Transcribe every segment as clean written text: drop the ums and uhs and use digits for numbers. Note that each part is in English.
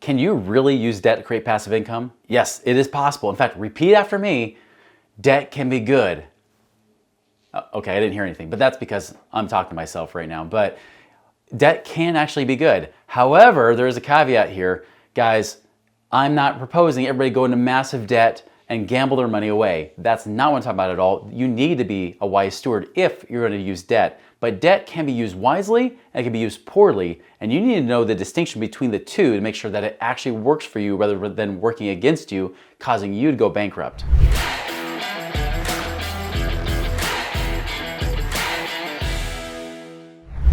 Can you really use debt to create passive income? Yes, it is possible. In fact, repeat after me, debt can be good. Okay, I didn't hear anything, but that's because I'm talking to myself right now. But debt can actually be good. However, there is a caveat here. Guys, I'm not proposing everybody go into massive debt and gamble their money away. That's not what I'm talking about at all. You need to be a wise steward if you're going to use debt. But debt can be used wisely and it can be used poorly. And you need to know the distinction between the two to make sure that it actually works for you rather than working against you, causing you to go bankrupt.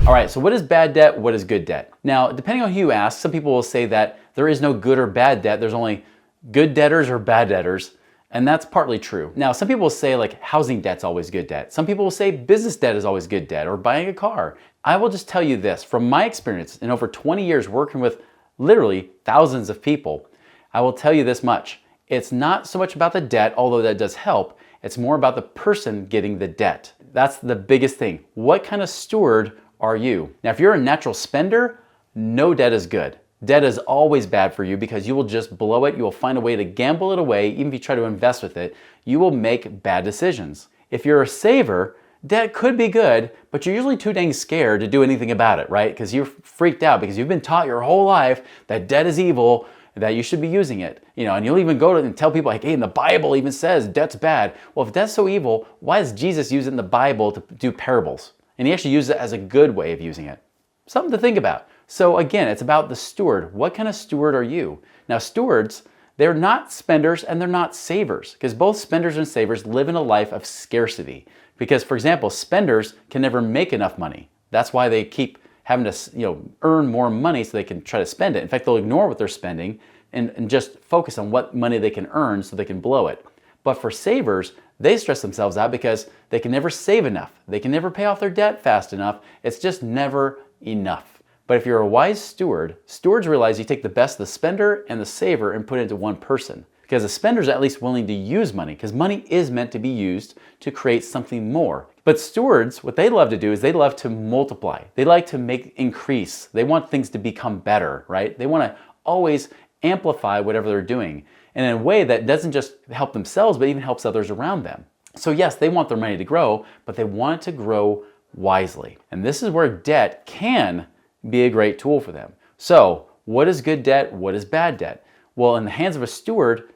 All right, so what is bad debt? What is good debt? Now, depending on who you ask, some people will say that there is no good or bad debt. There's only good debtors or bad debtors. And that's partly true. Now, some people will say like housing debt's always good debt. Some people will say business debt is always good debt or buying a car. I will just tell you this, from my experience in over 20 years working with literally thousands of people, I will tell you this much. It's not so much about the debt, although that does help. It's more about the person getting the debt. That's the biggest thing. What kind of steward are you? Now, if you're a natural spender, no debt is good. Debt is always bad for you because you will just blow it. You will find a way to gamble it away. Even if you try to invest with it, you will make bad decisions. If you're a saver, debt could be good, but you're usually too dang scared to do anything about it, right? Because you're freaked out because you've been taught your whole life that debt is evil, that you should be using it. And you'll even go to and tell people like, hey, in the Bible even says debt's bad. Well, if debt's so evil, why does Jesus use it in the Bible to do parables? And he actually uses it as a good way of using it. Something to think about. So again, it's about the steward. What kind of steward are you? Now, stewards, they're not spenders and they're not savers, because both spenders and savers live in a life of scarcity. Because, for example, spenders can never make enough money. That's why they keep having to earn more money so they can try to spend it. In fact, they'll ignore what they're spending and just focus on what money they can earn so they can blow it. But for savers, they stress themselves out because they can never save enough. They can never pay off their debt fast enough. It's just never enough. But if you're a wise steward, stewards realize you take the best of the spender and the saver and put it into one person. Because the spender's at least willing to use money, because money is meant to be used to create something more. But stewards, what they love to do is they love to multiply. They like to make increase. They want things to become better, right? They want to always amplify whatever they're doing. And in a way that doesn't just help themselves, but even helps others around them. So yes, they want their money to grow, but they want it to grow wisely. And this is where debt can be a great tool for them. So what is good debt? What is bad debt? Well, in the hands of a steward,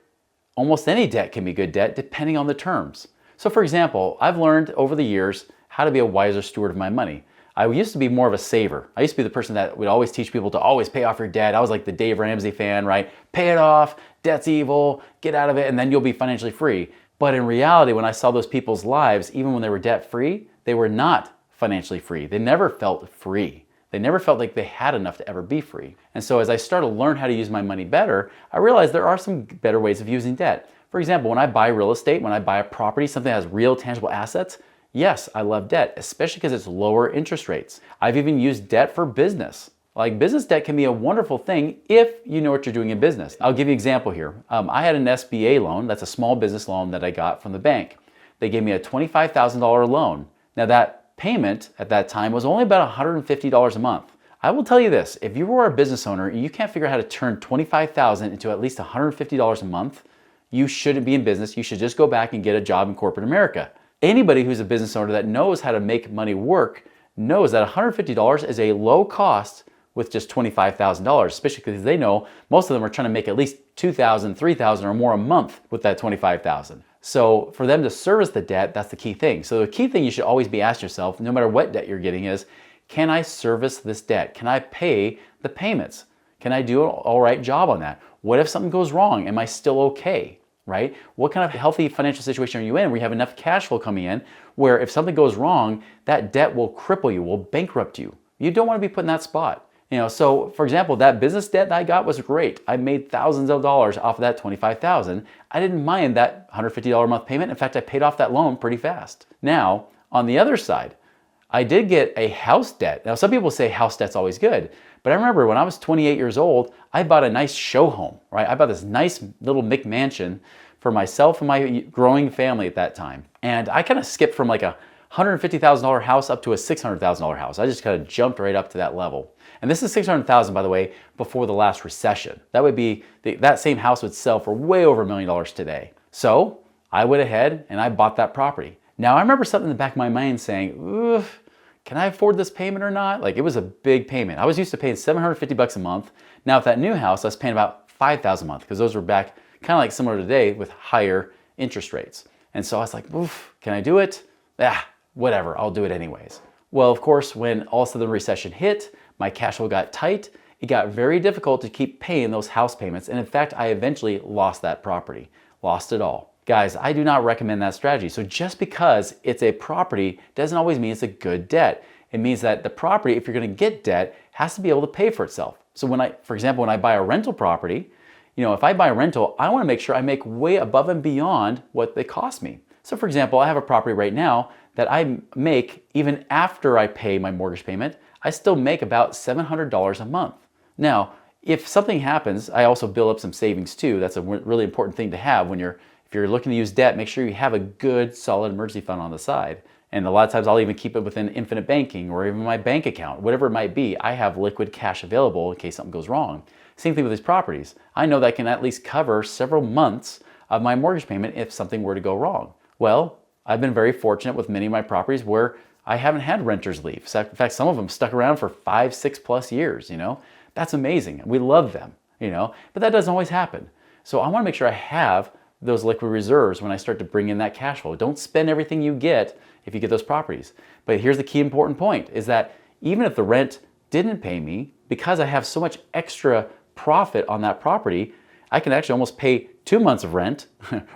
almost any debt can be good debt depending on the terms. So for example, I've learned over the years how to be a wiser steward of my money. I used to be more of a saver. I used to be the person that would always teach people to always pay off your debt. I was like the Dave Ramsey fan, right? Pay it off, debt's evil, get out of it, and then you'll be financially free. But in reality, when I saw those people's lives, even when they were debt free, they were not financially free. They never felt free. They never felt like they had enough to ever be free. And so as I started to learn how to use my money better, I realized there are some better ways of using debt. For example, when I buy real estate, when I buy a property, something that has real tangible assets, yes, I love debt, especially because it's lower interest rates. I've even used debt for business. Like business debt can be a wonderful thing if you know what you're doing in business. I'll give you an example here. I had an SBA loan. That's a small business loan that I got from the bank. They gave me a $25,000 loan. Now that payment at that time was only about $150 a month. I will tell you this, if you were a business owner and you can't figure out how to turn $25,000 into at least $150 a month, you shouldn't be in business. You should just go back and get a job in corporate America. Anybody who's a business owner that knows how to make money work knows that $150 is a low cost with just $25,000, especially because they know most of them are trying to make at least $2,000, $3,000 or more a month with that $25,000. So for them to service the debt, that's the key thing. So the key thing you should always be asking yourself, no matter what debt you're getting, is, can I service this debt? Can I pay the payments? Can I do an all right job on that? What if something goes wrong? Am I still okay? Right? What kind of healthy financial situation are you in where you have enough cash flow coming in where if something goes wrong, that debt will cripple you, will bankrupt you? You don't want to be put in that spot. So for example, that business debt that I got was great. I made thousands of dollars off of that $25,000. I didn't mind that $150 a month payment. In fact, I paid off that loan pretty fast. Now, on the other side, I did get a house debt. Now, some people say house debt's always good, but I remember when I was 28 years old, I bought a nice show home, right? I bought this nice little McMansion for myself and my growing family at that time. And I kind of skipped from like a $150,000 house up to a $600,000 house. I just kind of jumped right up to that level. And this is $600,000, by the way, before the last recession. That would be, that same house would sell for way over $1 million today. So I went ahead and I bought that property. Now I remember something in the back of my mind saying, oof, can I afford this payment or not? Like, it was a big payment. I was used to paying $750 a month. Now with that new house, I was paying about $5,000 a month, because those were back kind of like similar to today with higher interest rates. And so I was like, oof, can I do it? Whatever, I'll do it anyways. Well, of course, when all of a sudden the recession hit, my cash flow got tight. It got very difficult to keep paying those house payments. And in fact, I eventually lost that property, lost it all. Guys, I do not recommend that strategy. So just because it's a property doesn't always mean it's a good debt. It means that the property, if you're gonna get debt, has to be able to pay for itself. So for example, when I buy a rental property, if I buy a rental, I wanna make sure I make way above and beyond what they cost me. So for example, I have a property right now that I make, even after I pay my mortgage payment, I still make about $700 a month. Now, if something happens, I also build up some savings too. That's a really important thing to have if you're looking to use debt. Make sure you have a good, solid emergency fund on the side. And a lot of times I'll even keep it within infinite banking or even my bank account, whatever it might be. I have liquid cash available in case something goes wrong. Same thing with these properties. I know that I can at least cover several months of my mortgage payment if something were to go wrong. Well, I've been very fortunate with many of my properties where I haven't had renters leave. In fact, some of them stuck around for 5, 6+ years, That's amazing. We love them, but that doesn't always happen. So I wanna make sure I have those liquid reserves when I start to bring in that cash flow. Don't spend everything you get if you get those properties. But here's the key important point, is that even if the rent didn't pay me, because I have so much extra profit on that property, I can actually almost pay 2 months of rent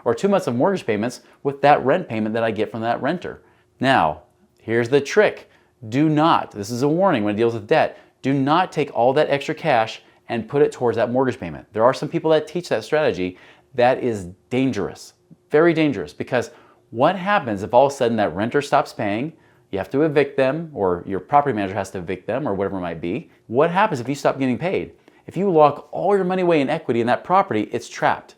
or 2 months of mortgage payments with that rent payment that I get from that renter. Now, here's the trick. This is a warning when it deals with debt, do not take all that extra cash and put it towards that mortgage payment. There are some people that teach that strategy. That is dangerous, very dangerous, because what happens if all of a sudden that renter stops paying, you have to evict them, or your property manager has to evict them, or whatever it might be. What happens if you stop getting paid? If you lock all your money away in equity in that property, it's trapped.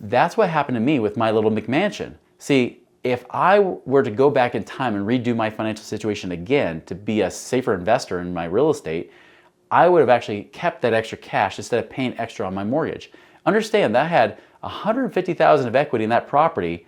That's what happened to me with my little McMansion. See, if I were to go back in time and redo my financial situation again to be a safer investor in my real estate, I would have actually kept that extra cash instead of paying extra on my mortgage. Understand that I had $150,000 of equity in that property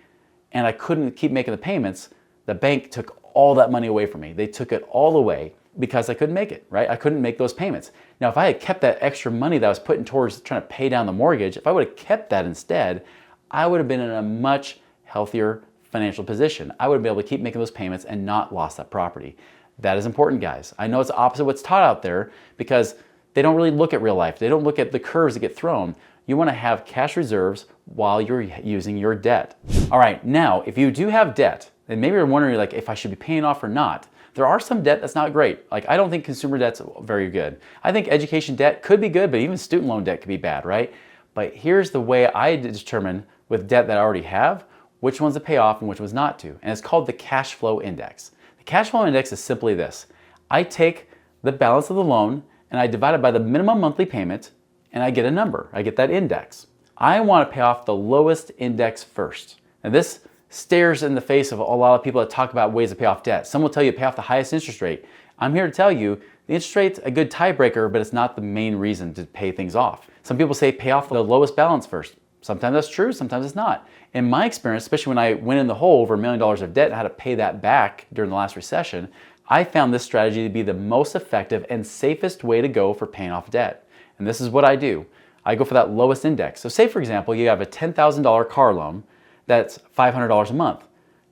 and I couldn't keep making the payments. The bank took all that money away from me. They took it all away because I couldn't make it, right? I couldn't make those payments. Now, if I had kept that extra money that I was putting towards trying to pay down the mortgage, if I would have kept that instead, I would have been in a much healthier financial position. I would have been able to keep making those payments and not lost that property. That is important, guys. I know it's the opposite of what's taught out there because they don't really look at real life. They don't look at the curves that get thrown. You want to have cash reserves while you're using your debt. All right, now, if you do have debt, and maybe you're wondering like if I should be paying off or not, there are some debt that's not great. Like, I don't think consumer debt's very good. I think education debt could be good, but even student loan debt could be bad, right? But here's the way I determine with debt that I already have, which ones to pay off and which ones not to. And it's called the cash flow index. The cash flow index is simply this. I take the balance of the loan and I divide it by the minimum monthly payment and I get a number. I get that index. I want to pay off the lowest index first. And this stares in the face of a lot of people that talk about ways to pay off debt. Some will tell you pay off the highest interest rate. I'm here to tell you the interest rate's a good tiebreaker, but it's not the main reason to pay things off. Some people say pay off the lowest balance first. Sometimes that's true, sometimes it's not. In my experience, especially when I went in the hole over $1 million of debt and had to pay that back during the last recession, I found this strategy to be the most effective and safest way to go for paying off debt. And this is what I do. I go for that lowest index. So say, for example, you have a $10,000 car loan that's $500 a month.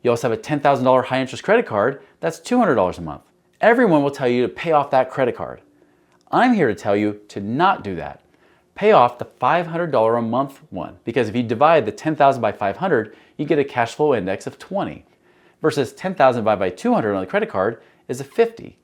You also have a $10,000 high interest credit card that's $200 a month. Everyone will tell you to pay off that credit card. I'm here to tell you to not do that. Pay off the $500 a month one, because if you divide the $10,000 by 500, you get a cash flow index of 20, versus $10,000 divided by 200 on the credit card is a 50.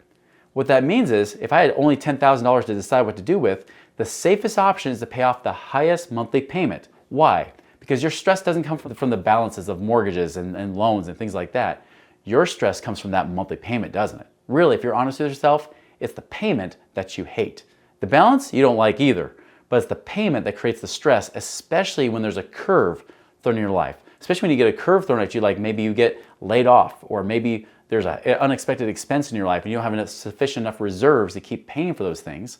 What that means is, if I had only $10,000 to decide what to do with, the safest option is to pay off the highest monthly payment. Why? Because your stress doesn't come from the balances of mortgages and loans and things like that. Your stress comes from that monthly payment, doesn't it? Really, if you're honest with yourself, it's the payment that you hate. The balance you don't like either, but it's the payment that creates the stress, especially when there's a curve thrown in your life. Especially when you get a curve thrown at you, like maybe you get laid off, or maybe there's an unexpected expense in your life and you don't have sufficient enough reserves to keep paying for those things,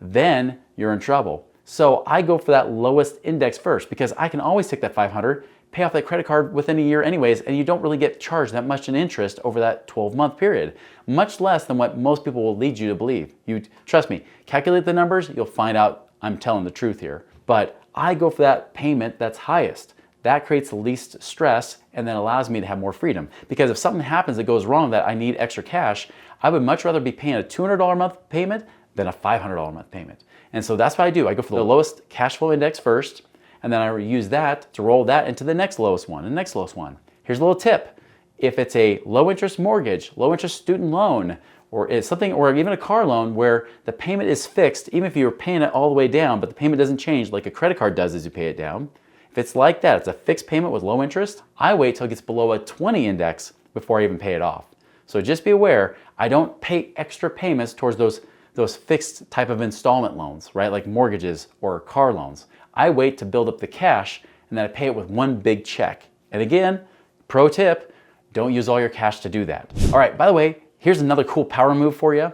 then you're in trouble. So I go for that lowest index first because I can always take that 500, pay off that credit card within a year anyways, and you don't really get charged that much in interest over that 12-month period. Much less than what most people will lead you to believe. You trust me, calculate the numbers, you'll find out I'm telling the truth here. But I go for that payment that's highest. That creates the least stress and then allows me to have more freedom. Because if something happens that goes wrong that I need extra cash, I would much rather be paying a $200 a month payment than a $500 a month payment. And so that's what I do. I go for the lowest cash flow index first, and then I use that to roll that into the next lowest one and the next lowest one. Here's a little tip. If it's a low interest mortgage, low interest student loan, or it's something, or even a car loan where the payment is fixed, even if you're paying it all the way down, but the payment doesn't change like a credit card does as you pay it down. If it's like that, it's a fixed payment with low interest, I wait till it gets below a 20 index before I even pay it off. So just be aware, I don't pay extra payments towards those fixed type of installment loans, right? Like mortgages or car loans. I wait to build up the cash and then I pay it with one big check. And again, pro tip, don't use all your cash to do that. All right, by the way, here's another cool power move for you.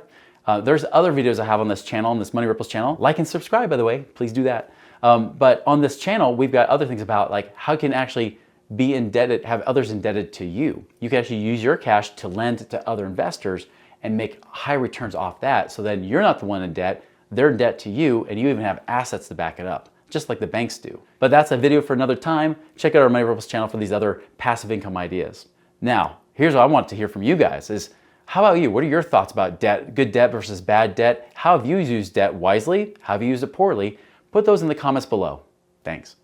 There's other videos I have on this channel, on this Money Ripples channel. Like and subscribe, by the way, please do that. But on this channel, we've got other things about like how you can actually be indebted, have others indebted to you. You can actually use your cash to lend to other investors and make high returns off that. So then you're not the one in debt, they're in debt to you, and you even have assets to back it up, just like the banks do. But that's a video for another time. Check out our Money Ripples channel for these other passive income ideas. Now, here's what I want to hear from you guys is, how about you? What are your thoughts about debt, good debt versus bad debt? How have you used debt wisely? How have you used it poorly? Put those in the comments below. Thanks.